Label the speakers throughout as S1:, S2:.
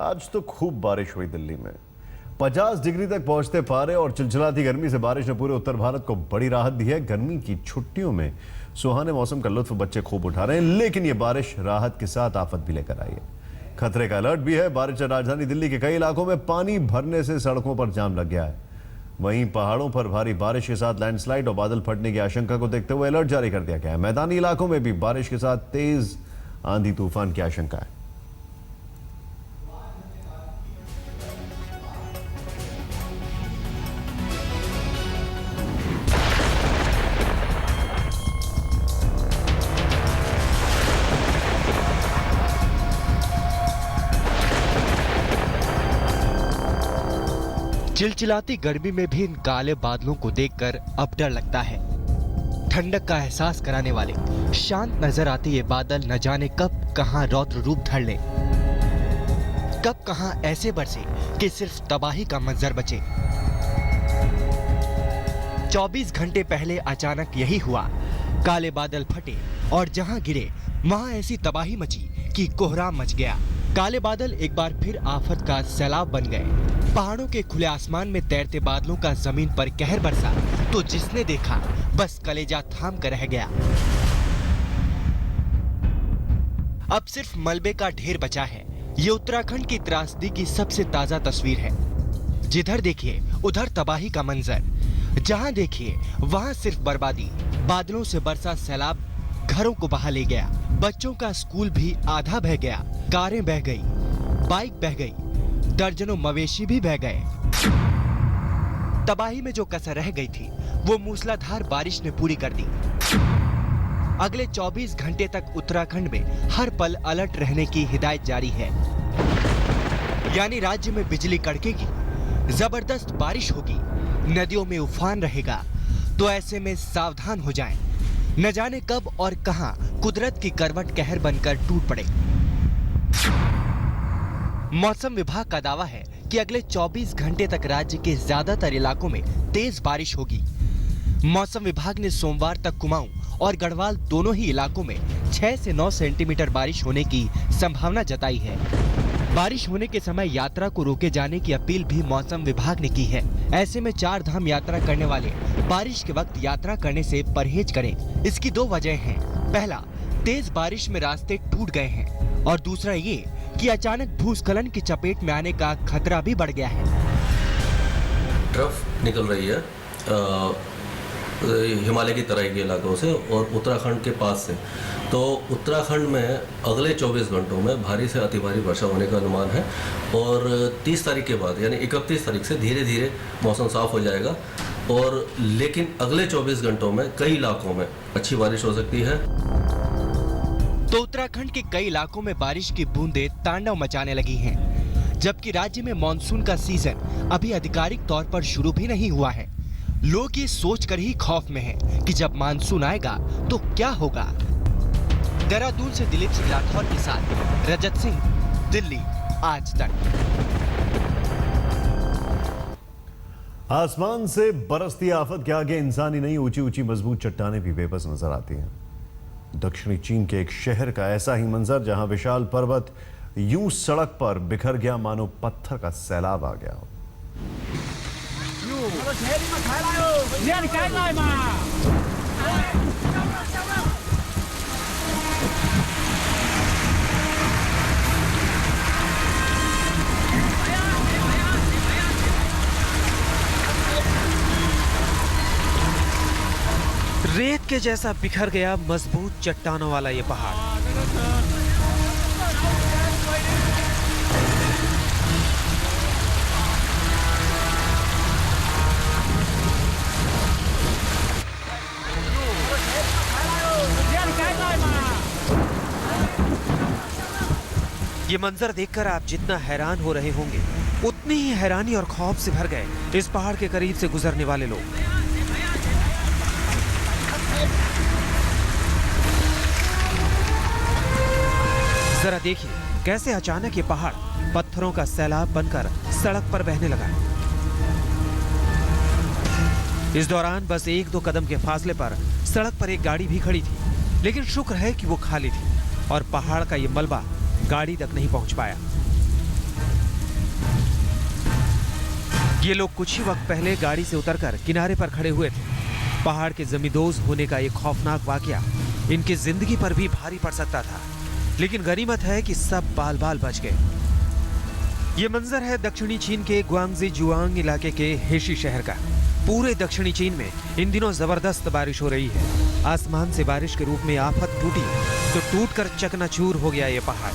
S1: आज तो खूब बारिश हुई दिल्ली में। 50 डिग्री तक पहुंचते पारे और चिलचिलाती गर्मी से बारिश ने पूरे उत्तर भारत को बड़ी राहत दी है। गर्मी की छुट्टियों में सुहाने मौसम का लुत्फ बच्चे खूब उठा रहे हैं, लेकिन ये बारिश राहत के साथ आफत भी लेकर आई है। खतरे का अलर्ट भी है। बारिश से राजधानी दिल्ली के कई इलाकों में पानी भरने से सड़कों पर जाम लग गया है। वहीं पहाड़ों पर भारी बारिश के साथ लैंडस्लाइड और बादल फटने की आशंका को देखते हुए अलर्ट जारी कर दिया गया है। मैदानी इलाकों में भी बारिश के साथ तेज आंधी तूफान की आशंका है।
S2: चिलचिलाती गर्मी में भी इन काले बादलों को देखकर अब डर लगता है। ठंडक का एहसास कराने वाले शांत नजर आते ये बादल न जाने कब कहां रौद्र रूप धर ले, कब कहां ऐसे बरसे कि सिर्फ तबाही का मंजर बचे। 24 घंटे पहले अचानक यही हुआ। काले बादल फटे और जहां गिरे वहां ऐसी तबाही मची कि कोहराम मच गया। काले बादल एक बार फिर आफत का सैलाब बन गए। पहाड़ों के खुले आसमान में तैरते बादलों का जमीन पर कहर बरसा तो जिसने देखा बस कलेजा थाम कर रह गया। अब सिर्फ मलबे का ढेर बचा है। ये उत्तराखंड की त्रासदी की सबसे ताजा तस्वीर है। जिधर देखिए उधर तबाही का मंजर, जहां देखिए वहां सिर्फ बर्बादी। बादलों से बरसा सैलाब घरों को बहा ले गया। बच्चों का स्कूल भी आधा बह गया। कारें बह गई, बाइक बह गई, दर्जनों मवेशी भी बह गए। तबाही में जो कसर रह गई थी वो मूसलाधार बारिश ने पूरी कर दी। अगले 24 घंटे तक उत्तराखंड में हर पल अलर्ट रहने की हिदायत जारी है। यानी राज्य में बिजली कड़केगी, जबरदस्त बारिश होगी, नदियों में उफान रहेगा। तो ऐसे में सावधान हो जाएं। न जाने कब और कहां कुदरत की करवट कहर बनकर टूट पड़े। मौसम विभाग का दावा है कि अगले 24 घंटे तक राज्य के ज्यादातर इलाकों में तेज बारिश होगी। मौसम विभाग ने सोमवार तक कुमाऊं और गढ़वाल दोनों ही इलाकों में 6 से 9 सेंटीमीटर बारिश होने की संभावना जताई है। बारिश होने के समय यात्रा को रोके जाने की अपील भी मौसम विभाग ने की है। ऐसे में 4 धाम यात्रा करने वाले बारिश के वक्त यात्रा करने से परहेज करें। इसकी 2 वजह हैं। पहला, तेज बारिश में रास्ते टूट गए हैं और दूसरा ये कि अचानक भूस्खलन की चपेट में आने का खतरा भी बढ़ गया है।
S3: ट्रफ निकल रही है हिमालय की तराई के इलाकों से और उत्तराखंड के पास से। तो उत्तराखंड में अगले 24 घंटों में भारी से अति भारी वर्षा होने का अनुमान है और 30 तारीख के बाद यानी 31 तारीख से धीरे धीरे मौसम साफ हो जाएगा। और लेकिन अगले 24 घंटों में कई इलाकों में अच्छी बारिश हो सकती है।
S2: तो उत्तराखंड के कई इलाकों में बारिश की बूंदें तांडव मचाने लगी हैं, जबकि राज्य में मानसून का सीजन अभी आधिकारिक तौर पर शुरू भी नहीं हुआ है। लोग ये सोचकर ही खौफ में हैं कि जब मानसून आएगा तो क्या होगा। देहरादून से दिलीप सिंह राठौर के साथ रजत सिंह, दिल्ली आज तक।
S1: आसमान से बरसती आफत के आगे इंसानी नहीं, ऊंची ऊंची मजबूत चट्टानें भी बेबस नजर आती हैं। दक्षिणी चीन के एक शहर का ऐसा ही मंजर जहां विशाल पर्वत यूं सड़क पर बिखर गया मानो पत्थर का सैलाब आ गया हो।
S4: रेत के जैसा बिखर गया मजबूत चट्टानों वाला ये पहाड़। ये मंजर देखकर आप जितना हैरान हो रहे होंगे उतनी ही हैरानी और खौफ से भर गए इस पहाड़ के करीब से गुजरने वाले लोग। जरा देखिए कैसे अचानक ये पहाड़ पत्थरों का सैलाब बनकर सड़क पर बहने लगा। इस दौरान बस 1-2 कदम के फासले पर सड़क पर एक गाड़ी भी खड़ी थी, लेकिन शुक्र है कि वो खाली थी और पहाड़ का ये मलबा गाड़ी तक नहीं पहुंच पाया। ये लोग कुछ ही वक्त पहले गाड़ी से उतरकर किनारे पर खड़े हुए थे। पहाड़ के जमींदोज होने का एक खौफनाक वाकया इनकी जिंदगी पर भी भारी पड़ सकता था, लेकिन गनीमत है कि सब बाल बाल बच गए। ये मंजर है दक्षिणी चीन के ग्वांगजी जुआंग इलाके के हेशी शहर का। पूरे दक्षिणी चीन में इन दिनों जबरदस्त बारिश हो रही है। आसमान से बारिश के रूप में आफत टूटी तो टूटकर चकनाचूर हो गया ये पहाड़।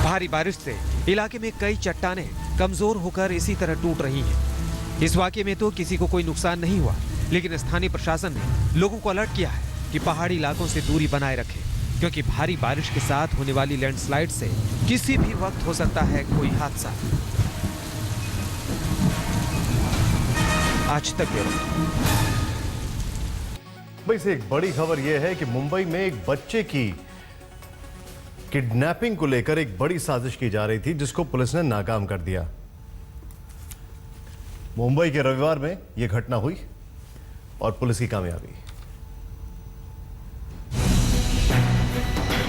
S4: भारी बारिश से इलाके में कई चट्टानें कमजोर होकर इसी तरह टूट रही हैं। इस वाकये में तो किसी को कोई नुकसान नहीं हुआ, लेकिन स्थानीय प्रशासन ने लोगों को अलर्ट किया है कि पहाड़ी इलाकों से दूरी बनाए रखें, क्योंकि भारी बारिश के साथ होने वाली लैंडस्लाइड से किसी भी वक्त हो सकता है कोई हादसा। आज तक ब्यूरो।
S1: वैसे एक बड़ी खबर यह है कि मुंबई में एक बच्चे की किडनैपिंग को लेकर एक बड़ी साजिश की जा रही थी, जिसको पुलिस ने नाकाम कर दिया। मुंबई के रविवार में यह घटना हुई और पुलिस की कामयाबी।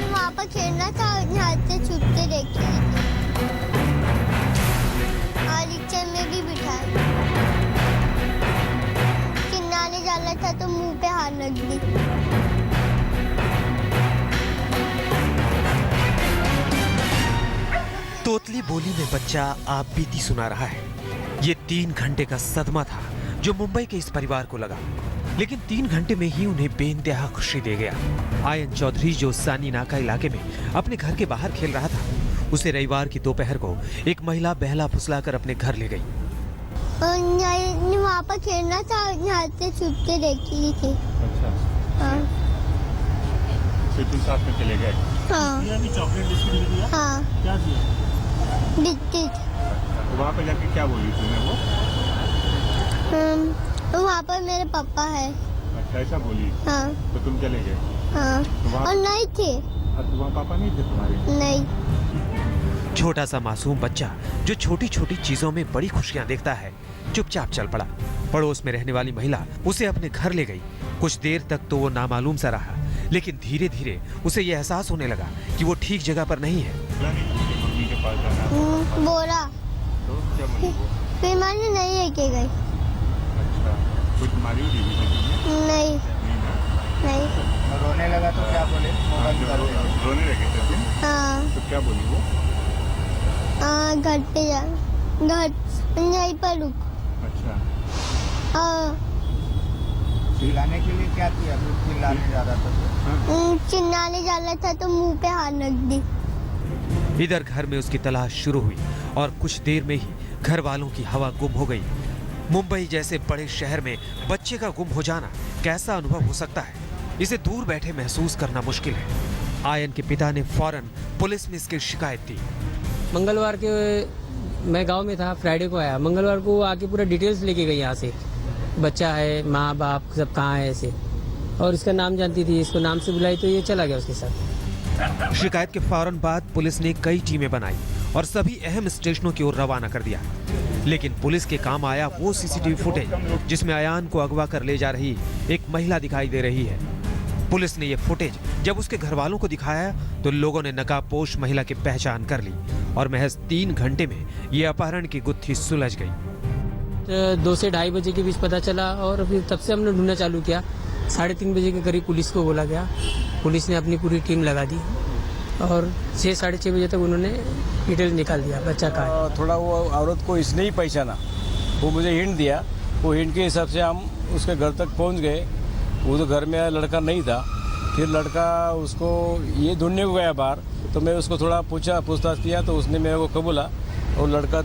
S5: वहाँ पर खेलना था, यहाँ से छुपते देखे और रिक्शा में भी बिठाए। चिल्लाने जाना था तो मुंह पे हाथ रख दी।
S4: तोतली बोली में बच्चा आप बीती सुना रहा है। ये 3 घंटे का सदमा था जो मुंबई के इस परिवार को लगा, लेकिन 3 घंटे में ही उन्हें बेइंतहा खुशी दे गया। आयन चौधरी जो सानी नाका इलाके में अपने घर के बाहर खेल रहा था, उसे रविवार की दोपहर को एक महिला बहला फुसलाकर अपने घर ले गई।
S5: वहाँ पर खेलना था, यहाँ से छुपते देखी थी।
S6: अच्छा।
S5: हाँ।
S6: फिर तुम साथ में चले गए?
S5: हाँ।
S6: चॉकलेट बिस्किट दिया?
S5: हाँ।
S6: क्या दिया?
S5: बिस्किट।
S6: तो वहाँ पे जाके क्या बोली तुम्हें वो?
S5: वहाँ पर मेरे पापा है।
S6: अच्छा, ऐसा बोली?
S5: हाँ।
S6: तो तुम चले गए?
S5: हाँ।
S6: तो
S5: और नहीं थे।
S6: तो वहाँ पापा नहीं थे तुम्हारे?
S5: नहीं।
S4: छोटा सा मासूम बच्चा जो छोटी छोटी चीजों में बड़ी खुशियां देखता है, चुपचाप चल पड़ा। पड़ोस में रहने वाली महिला उसे अपने घर ले गई। कुछ देर तक तो वो नामालूम सा रहा, लेकिन धीरे धीरे उसे ये एहसास होने लगा कि वो ठीक जगह पर नहीं है।
S6: मम्मी के पास जाना?
S5: बोला।
S6: तो क्या बोली वो?
S5: फिर मैंने नहीं लेके गई।
S6: अच्छा, कुछ मारी हुई थी तुमने?
S5: नहीं।
S6: नहीं ना?
S5: नहीं।
S7: रोने लगा तो क्या बोले?
S6: रोने लगे थे तुम?
S5: हाँ।
S6: तो क्या बोली वो?
S5: घर पे जा, घर यहीं पर रुक।
S6: अच्छा।
S5: हाँ।
S7: चिल्लाने के लिए क्या किया? चिल्लाने जा रहा था?
S5: चिल्लाने जाना था तो मुंह पे हाथ रख दी।
S4: इधर घर में उसकी तलाश शुरू हुई और कुछ देर में ही घर वालों की हवा गुम हो गई। मुंबई जैसे बड़े शहर में बच्चे का गुम हो जाना कैसा अनुभव हो सकता है, इसे दूर बैठे महसूस करना मुश्किल है। आयन के पिता ने फौरन पुलिस में इसकी शिकायत दी।
S8: मंगलवार के मैं गांव में था, फ्राइडे को आया। मंगलवार को आके पूरा डिटेल्स लेके गई यहाँ से, बच्चा है, माँ बाप सब कहाँ है ऐसे, और इसका नाम जानती थी, इसको नाम से बुलाई तो ये चला गया उसके साथ।
S4: शिकायत के फौरन बाद पुलिस ने कई टीमें बनाई और सभी अहम स्टेशनों की ओर रवाना कर दिया, लेकिन पुलिस के काम आया वो सीसीटीवी फुटेज जिसमें अयान को अगवा कर ले जा रही एक महिला दिखाई दे रही है। पुलिस ने ये फुटेज जब उसके घर वालों को दिखाया तो लोगों ने नकाबपोश महिला की पहचान कर ली और महज 3 घंटे में ये अपहरण की गुत्थी सुलझ गई।
S8: 2 से 2:30 बजे के बीच पता चला और फिर तब से हमने ढूंढना चालू किया। 3:30 बजे के करीब पुलिस को बोला गया, पुलिस ने अपनी पूरी टीम लगा दी और 6 साढ़े 6 बजे तक उन्होंने डिटेल निकाल दिया बच्चा का है।
S9: थोड़ा वो औरत को इसने ही पहचाना, वो मुझे हिंट दिया, वो हिंट के हिसाब से हम उसके घर तक पहुंच गए। वो तो घर में लड़का नहीं था, फिर लड़का उसको ये ढूंढने को गया बाहर, तो मैं उसको थोड़ा पूछताछ किया तो उसने मेरे को कबूला और लड़का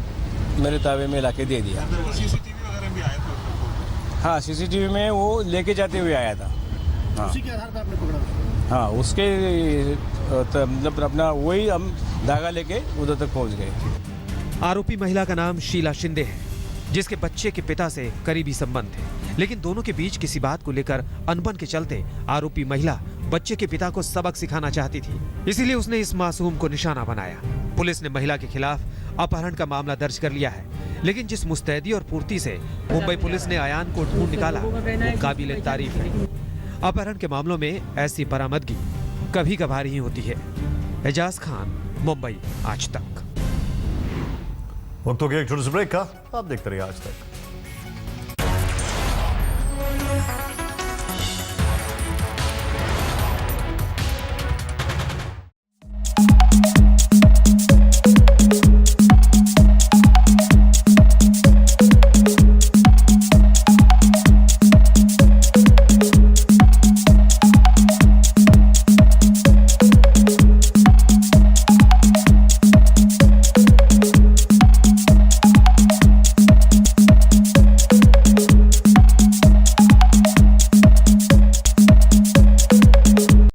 S9: मेरे ताबे में लाके दे दिया।
S6: सीसीटीवी वगैरह भी आया था?
S9: हाँ, सीसीटीवी में वो लेके जाते हुए आया था। हाँ,
S6: उसी के आधार पर आपने पकड़ा?
S9: हाँ, उसके मतलब अपना वही हम धागा लेके उधर तक पहुंच गए।
S4: आरोपी महिला का नाम शीला शिंदे है, जिसके बच्चे के पिता से करीबी संबंध थे, लेकिन दोनों के बीच किसी बात को लेकर अनबन के चलते आरोपी महिला बच्चे के पिता को सबक सिखाना चाहती थी, इसीलिए उसने इस मासूम को निशाना बनाया। पुलिस ने महिला के खिलाफ अपहरण का मामला दर्ज कर लिया है, लेकिन जिस मुस्तैदी और पूर्ति से मुंबई पुलिस ने अयान को ढूंढ निकाला वो काबिले तारीफ है। अपहरण के मामलों में ऐसी बरामदगी कभी कभार ही होती है। एजाज खान, मुंबई, आज तक।
S1: वक्त हो गया एक छोटे से ब्रेक का। आप देखते रहिए आज तक।